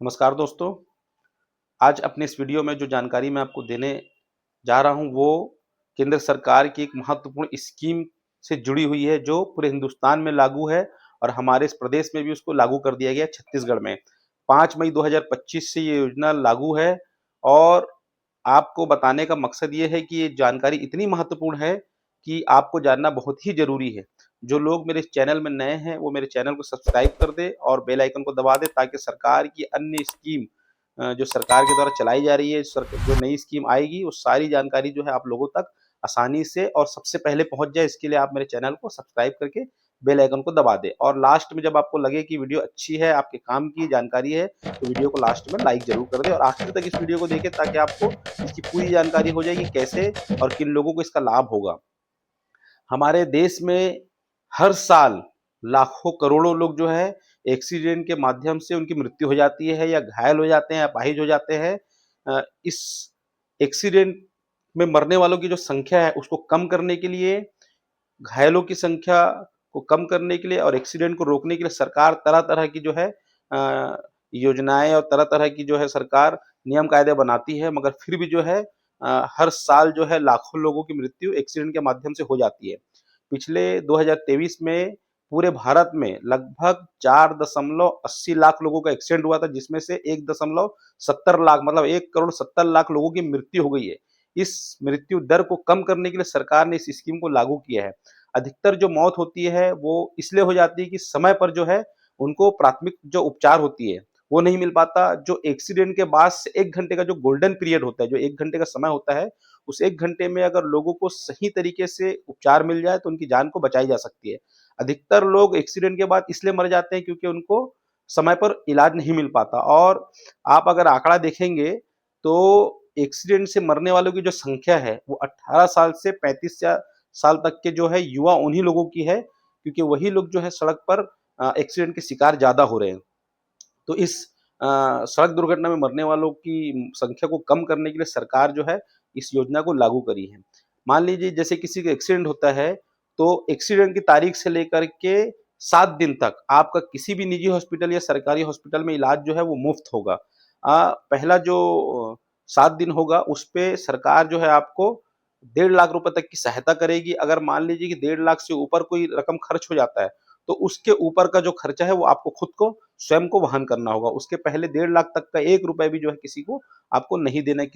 नमस्कार दोस्तों। आज अपने इस वीडियो में जो जानकारी मैं आपको देने जा रहा हूँ वो केंद्र सरकार की एक महत्वपूर्ण स्कीम से जुड़ी हुई है जो पूरे हिंदुस्तान में लागू है और हमारे इस प्रदेश में भी उसको लागू कर दिया गया है छत्तीसगढ़ में। 5 मई 2025 से ये योजना लागू है और आपको बताने का मकसद ये है कि ये जानकारी इतनी महत्वपूर्ण है कि आपको जानना बहुत ही ज़रूरी है। जो लोग मेरे इस चैनल में नए हैं वो मेरे चैनल को सब्सक्राइब कर दें और बेल आइकन को दबा दें ताकि सरकार की अन्य स्कीम जो सरकार के द्वारा चलाई जा रही है, जो नई स्कीम आएगी, वो सारी जानकारी जो है आप लोगों तक आसानी से और सबसे पहले पहुँच जाए। इसके लिए आप मेरे चैनल को सब्सक्राइब करके बेल आइकन को दबा दें और लास्ट में जब आपको लगे कि वीडियो अच्छी है, आपके काम की जानकारी है, तो वीडियो को लास्ट में लाइक ज़रूर कर दें और आखिर तक इस वीडियो को देखें ताकि आपको इसकी पूरी जानकारी हो जाएगी कैसे और किन लोगों को इसका लाभ होगा। हमारे देश में हर साल लाखों करोड़ों लोग जो है एक्सीडेंट के माध्यम से उनकी मृत्यु हो जाती है या घायल हो जाते हैं, अपाहिज हो जाते हैं। इस एक्सीडेंट में मरने वालों की जो संख्या है उसको कम करने के लिए, घायलों की संख्या को कम करने के लिए और एक्सीडेंट को रोकने के लिए सरकार तरह-तरह की जो है योजनाएँ और तरह-तरह की जो है सरकार नियम कायदे बनाती है, मगर फिर भी जो है हर साल जो है लाखों लोगों की मृत्यु एक्सीडेंट के माध्यम से हो जाती है। पिछले 2023 में पूरे भारत में लगभग 4.80 लाख लोगों का एक्सीडेंट हुआ था, जिसमें से 1.70 लाख मतलब 1 करोड़ 70 लाख लोगों की मृत्यु हो गई है। इस मृत्यु दर को कम करने के लिए सरकार ने इस स्कीम को लागू किया है। अधिकतर जो मौत होती है वो इसलिए हो जाती है कि समय पर जो है उनको प्राथमिक जो उपचार होती है वो नहीं मिल पाता। जो एक्सीडेंट के बाद से 1 घंटे का जो गोल्डन पीरियड होता है, जो 1 घंटे का समय होता है, उस 1 घंटे में अगर लोगों को सही तरीके से उपचार मिल जाए तो उनकी जान को बचाई जा सकती है। अधिकतर लोग एक्सीडेंट के बाद इसलिए मर जाते हैं क्योंकि उनको समय पर इलाज नहीं मिल पाता और आप अगर आंकड़ा देखेंगे तो एक्सीडेंट से मरने वालों की जो संख्या है वो 18 साल से 35 साल तक के जो है युवा उन्हीं लोगों की है, क्योंकि वही लोग जो है सड़क पर एक्सीडेंट के शिकार ज़्यादा हो रहे हैं। तो इस सड़क दुर्घटना में मरने वालों की संख्या को कम करने के लिए सरकार जो है इस योजना को लागू करी है। मान लीजिए जैसे किसी का एक्सीडेंट होता है, तो एक्सीडेंट की तारीख से लेकर के 7 दिन तक आपका किसी भी निजी हॉस्पिटल या सरकारी हॉस्पिटल में इलाज जो है वो मुफ्त होगा। पहला जो 7 दिन होगा उस पे सरकार जो है आपको 1.5 लाख रुपए तक की सहायता करेगी। अगर मान लीजिए कि 1.5 लाख से ऊपर कोई रकम खर्च हो जाता है, तो उसके ऊपर का जो खर्चा है वो आपको खुद को स्वयं को वहन करना होगा। उसके पहले 1.5 लाख तक का 1 रुपए भी जो है किसी को आपको नहीं देना है।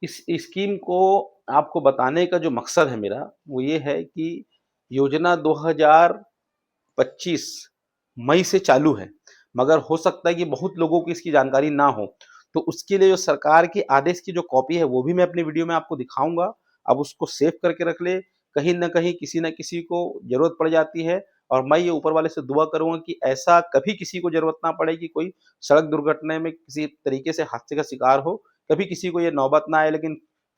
इस स्कीम को आपको बताने का जो मकसद है मेरा, वो ये है कि योजना 2025 मई से चालू है, मगर हो सकता है कि बहुत लोगों को इसकी जानकारी ना हो। तो उसके लिए जो सरकार के आदेश की जो कॉपी है, वो भी मैं अपनी वीडियो में आपको दिखाऊँगा। आप उसको सेव करके रख लें, कहीं न कहीं किसी न किसी को ज़रूरत पड़ जाती है और मैं ये ऊपर वाले से दुआ करूँगा कि ऐसा कभी किसी को ज़रूरत ना पड़े कि कोई सड़क दुर्घटना में किसी तरीके से हादसे का शिकार हो। कभी किसी को ये नौबत ना आए, लेकिन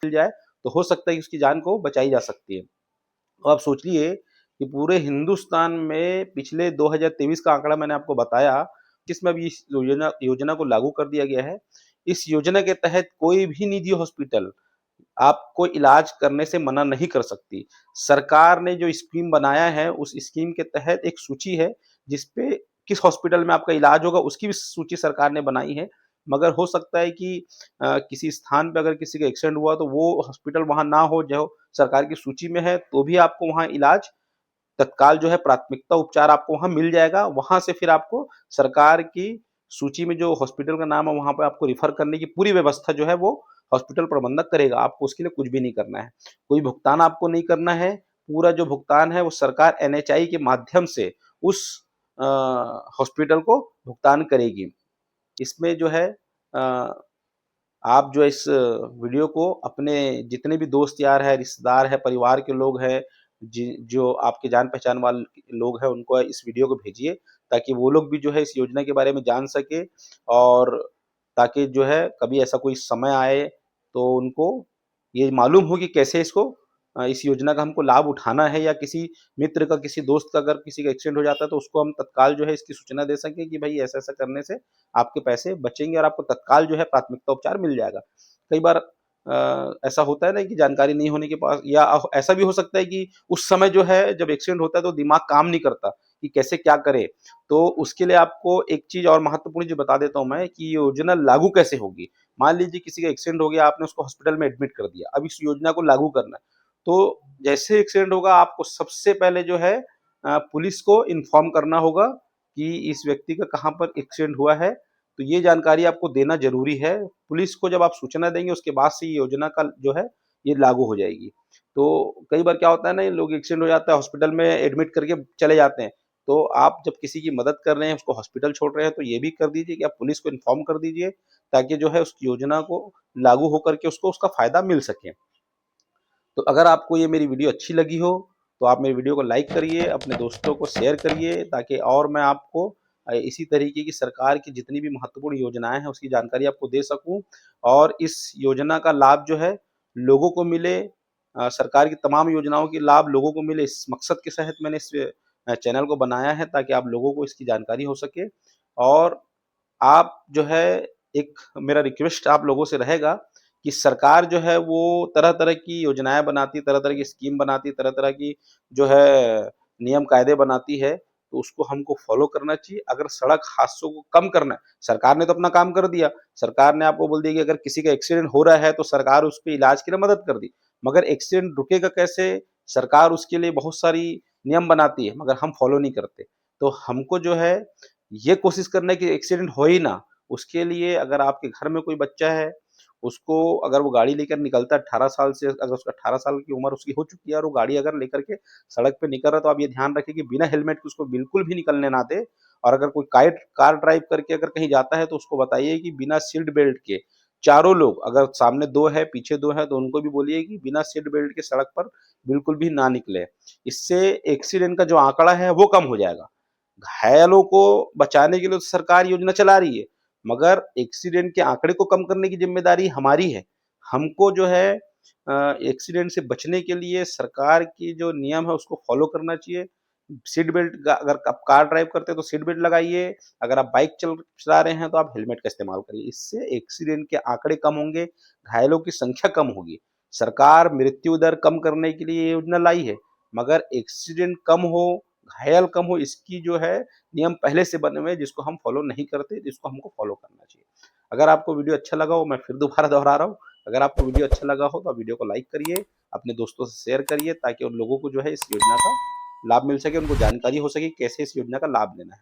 मिल जाए, तो हो सकता है कि उसकी जान को बचाई जा सकती है। तो आप सोचिए कि पूरे हिंदुस्तान में पिछले 2023 का आंकड़ा मैंने आपको बताया, जिसमें अभी इस योजना योजना को लागू कर दिया गया है। इस योजना के तहत कोई भी निजी हॉस्पिटल आपको इलाज करने से मना नहीं कर सकती। सरकार ने जो स्कीम बनाया है, उस स्कीम के तहत एक सूची है, जिसपे किस हॉस्पिटल में आपका इलाज होगा, उसकी भी सूची सरकार ने बनाई है। मगर हो सकता है कि किसी स्थान पे अगर किसी का एक्सीडेंट हुआ, तो वो हॉस्पिटल वहाँ ना हो, जो सरकार की सूची में है, तो भी आपको वहाँ इलाज तत्काल जो है प्राथमिकता उपचार आपको वहाँ मिल जाएगा। वहाँ से फिर आपको सरकार की सूची में जो हॉस्पिटल का नाम है वहाँ पे आपको रिफ़र करने की पूरी व्यवस्था जो है वो हॉस्पिटल प्रबंधक करेगा। आपको उसके लिए कुछ भी नहीं करना है। कोई भुगतान आपको नहीं करना है। पूरा जो भुगतान है वो सरकार एनएचआई के माध्यम से उस अ, हॉस्पिटल को भुगतान करेगी। इसमें जो है आप जो इस वीडियो को अपने जितने भी दोस्त यार हैं, रिश्तेदार हैं, परिवार के लोग हैं, जो आपके जान-पहचान वाले लोग हैं, उनको इस वीडियो को भेजिए, ताकि वो लोग भी जो है इस योजना के बारे में जान सकें और ताकि जो है कभी ऐसा कोई समय आए, तो उनको ये मालूम हो कि कैसे इसको इस योजना का हमको लाभ उठाना है या किसी मित्र का, किसी दोस्त का अगर किसी का एक्सीडेंट हो जाता है, तो उसको हम तत्काल जो है इसकी सूचना दे सकें कि भई ऐसा-ऐसा करने से आपके पैसे बचेंगे और आपको तत्काल जो है प्राथमिकता उपचार मिल जाएगा। कई बार ऐसा होता है ना कि जानकारी नहीं होने के पास या ऐसा भी हो सकता है कि उस समय जो है जब एक्सीडेंट होता है तो दिमाग काम नहीं करता कि कैसे क्या करें। तो उसके लिए आपको एक चीज़ और महत्वपूर्ण चीज़ बता देता हूँ मैं कि योजना लागू कैसे होगी। मान लीजिए किसी का एक्सीडेंट हो गया, आपने उसको हॉस्पिटल में एडमिट कर दिया, अब इस योजना को लागू करना है। तो जैसे एक्सीडेंट होगा आपको सबसे पहले जो है पुलिस को इन्फॉर्म करना होगा कि इस व्यक्ति का कहाँ पर एक्सीडेंट हुआ है, तो ये जानकारी आपको देना ज़रूरी है। पुलिस को जब आप सूचना देंगे उसके बाद से ये योजना का जो है ये लागू हो जाएगी। तो कई बार क्या होता है ना, ये लोग एक्सीडेंट हो जाता है हॉस्पिटल में एडमिट करके चले जाते हैं। तो आप जब किसी की मदद कर रहे हैं, उसको हॉस्पिटल छोड़ रहे हैं, तो ये भी कर दीजिए कि आप पुलिस को इन्फॉर्म कर दीजिए ताकि जो है उस योजना को लागू होकर के उसको उसका फ़ायदा मिल सके। तो अगर आपको ये मेरी वीडियो अच्छी लगी हो, तो आप मेरी वीडियो को लाइक करिए, अपने दोस्तों को शेयर करिए ताकि और मैं आपको इसी तरीके की सरकार की जितनी भी महत्वपूर्ण योजनाएँ हैं, उसकी जानकारी आपको दे सकूँ और इस योजना का लाभ जो है लोगों को मिले। सरकार की तमाम योजनाओं के लाभ लोगों को मिले, इस मकसद के तहत मैंने इस चैनल को बनाया है ताकि आप लोगों को इसकी जानकारी हो सके। और आप जो है एक मेरा रिक्वेस्ट आप लोगों से रहेगा कि सरकार जो है वो तरह-तरह की योजनाएँ बनाती है, तरह-तरह की स्कीम बनाती है, तरह-तरह की जो है नियम-कायदे बनाती है, तो उसको हमको फ़ॉलो करना चाहिए। अगर सड़क हादसों को कम करना है, सरकार ने तो अपना काम कर दिया। सरकार ने आपको बोल दिया कि अगर किसी का एक्सीडेंट हो रहा है तो सरकार उसके इलाज के लिए मदद कर दी। मगर एक्सीडेंट रुकेगा कैसे? सरकार उसके लिए बहुत सारी नियम बनाती है, मगर हम फ़ॉलो नहीं करते। तो हमको जो है ये कोशिश करना है कि एक्सीडेंट हो ही ना। उसके लिए अगर आपके घर में कोई बच्चा है, उसको अगर वो गाड़ी लेकर निकलता है 18 साल से, अगर उसका 18 साल की उम्र उसकी हो चुकी है और वो गाड़ी अगर लेकर के सड़क पे निकल रहा है, तो आप ये ध्यान रखें कि बिना हेलमेट के उसको बिल्कुल भी निकलने ना दें। और अगर कोई कार ड्राइव करके अगर कहीं जाता है, तो उसको बताइए कि बिना सीट बेल्ट के चारों लोग, अगर सामने 2 है, पीछे 2 है, तो उनको भी बोलिए कि बिना सीट बेल्ट के सड़क पर बिल्कुल भी ना निकलें। इससे एक्सीडेंट का जो आंकड़ा है, वो कम हो जाएगा। घायलों को बचाने के लिए तो सरकार योजना चला रही है, मगर एक्सीडेंट के आंकड़े को कम करने की ज़िम्मेदारी हमारी है। हमको जो है एक्सीडेंट से बचने के लिए सरकार की जो नियम है उसको फ़ॉलो करना चाहिए। सीट बेल्ट का, अगर आप कार ड्राइव करते हैं तो सीट बेल्ट लगाइए, अगर आप बाइक चला रहे हैं तो आप हेलमेट का इस्तेमाल करिए। इससे एक्सीडेंट के आंकड़े कम होंगे, घायलों की संख्या कम होगी। सरकार मृत्यु दर कम करने के लिए ये योजना लाई है, मगर एक्सीडेंट कम हो, घायल कम हो, इसकी जो है नियम पहले से बने हुए हैं जिसको हम फॉलो नहीं करते, जिसको हमको फॉलो करना चाहिए। अगर आपको वीडियो अच्छा लगा हो, मैं फिर दोबारा दोहरा रहा हूँ, अगर आपको वीडियो अच्छा लगा हो तो आप वीडियो को लाइक करिए, अपने दोस्तों से शेयर करिए ताकि उन लोगों को जो है इस योजना का लाभ मिल सके, उनको जानकारी हो सके कैसे इस योजना का लाभ लेना है।